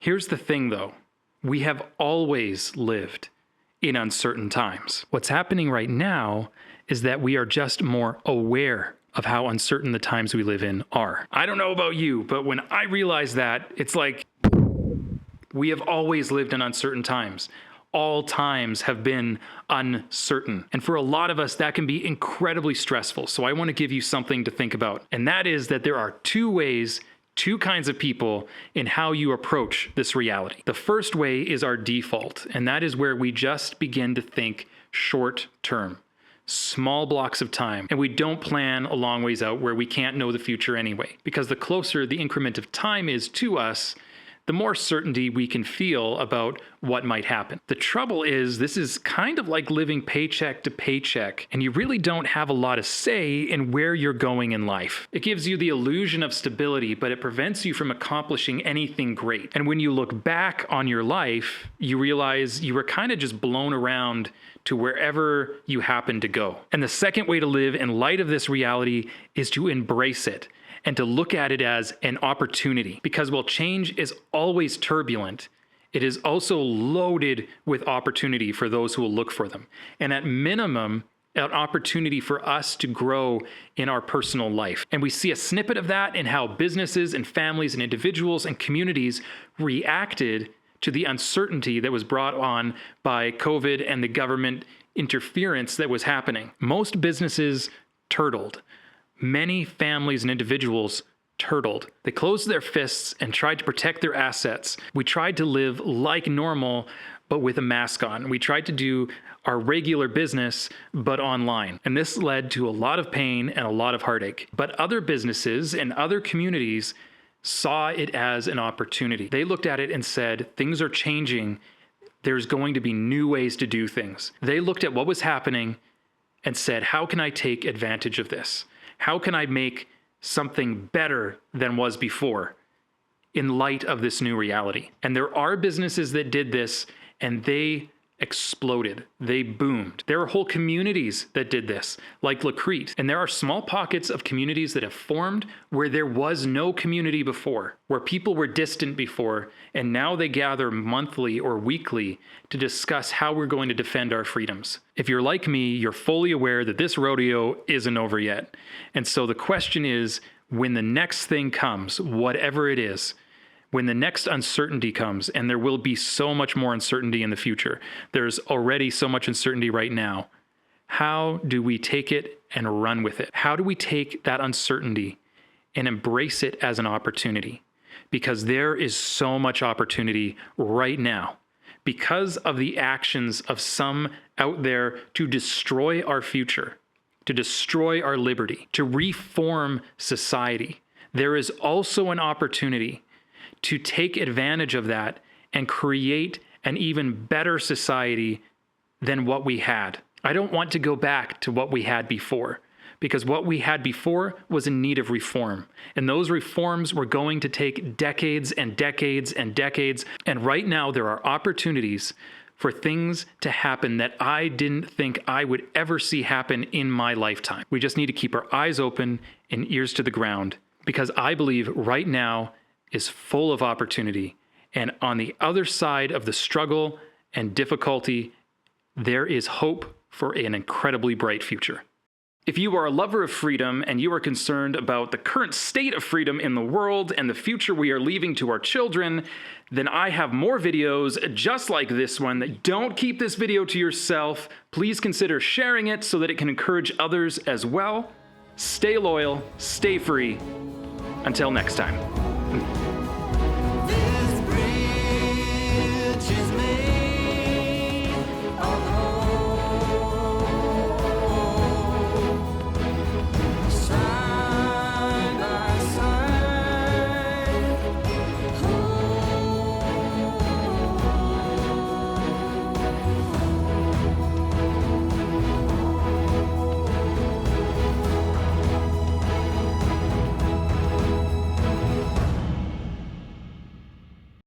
Here's the thing though, we have always lived in uncertain times. What's happening right now is that we are just more aware of how uncertain the times we live in are. I don't know about you, but when I realize that, it's like we have always lived in uncertain times. All times have been uncertain. And for a lot of us, that can be incredibly stressful. So I want to give you something to think about. And that is that there are two kinds of people in how you approach this reality. The first way is our default, and that is where we just begin to think short term, small blocks of time, and we don't plan a long ways out where we can't know the future anyway. Because the closer the increment of time is to us, the more certainty we can feel about what might happen. The trouble is, this is kind of like living paycheck to paycheck, and you really don't have a lot of say in where you're going in life. It gives you the illusion of stability, but it prevents you from accomplishing anything great. And when you look back on your life, you realize you were kind of just blown around to wherever you happen to go. And the second way to live in light of this reality is to embrace it and to look at it as an opportunity. Because while change is always turbulent, it is also loaded with opportunity for those who will look for them. And at minimum, an opportunity for us to grow in our personal life. And we see a snippet of that in how businesses and families and individuals and communities reacted to the uncertainty that was brought on by COVID and the government interference that was happening. Most businesses turtled. Many families and individuals turtled. They closed their fists and tried to protect their assets. We tried to live like normal, but with a mask on. We tried to do our regular business, but online. And this led to a lot of pain and a lot of heartache. But other businesses and other communities saw it as an opportunity. They looked at it and said, things are changing. There's going to be new ways to do things. They looked at what was happening and said, how can I take advantage of this? How can I make something better than was before in light of this new reality? And there are businesses that did this and they exploded. They boomed. There are whole communities that did this, like Lacrete. And there are small pockets of communities that have formed where there was no community before, where people were distant before, and now they gather monthly or weekly to discuss how we're going to defend our freedoms. If you're like me, you're fully aware that this rodeo isn't over yet. And so the question is, when the next thing comes, whatever it is, when the next uncertainty comes, and there will be so much more uncertainty in the future, there's already so much uncertainty right now, how do we take it and run with it? How do we take that uncertainty and embrace it as an opportunity? Because there is so much opportunity right now because of the actions of some out there to destroy our future, to destroy our liberty, to reform society. There is also an opportunity to take advantage of that and create an even better society than what we had. I don't want to go back to what we had before, because what we had before was in need of reform. And those reforms were going to take decades and decades and decades. And right now there are opportunities for things to happen that I didn't think I would ever see happen in my lifetime. We just need to keep our eyes open and ears to the ground, because I believe right now is full of opportunity. And on the other side of the struggle and difficulty, there is hope for an incredibly bright future. If you are a lover of freedom and you are concerned about the current state of freedom in the world and the future we are leaving to our children, then I have more videos just like this one. Don't keep this video to yourself. Please consider sharing it so that it can encourage others as well. Stay loyal, stay free. Until next time.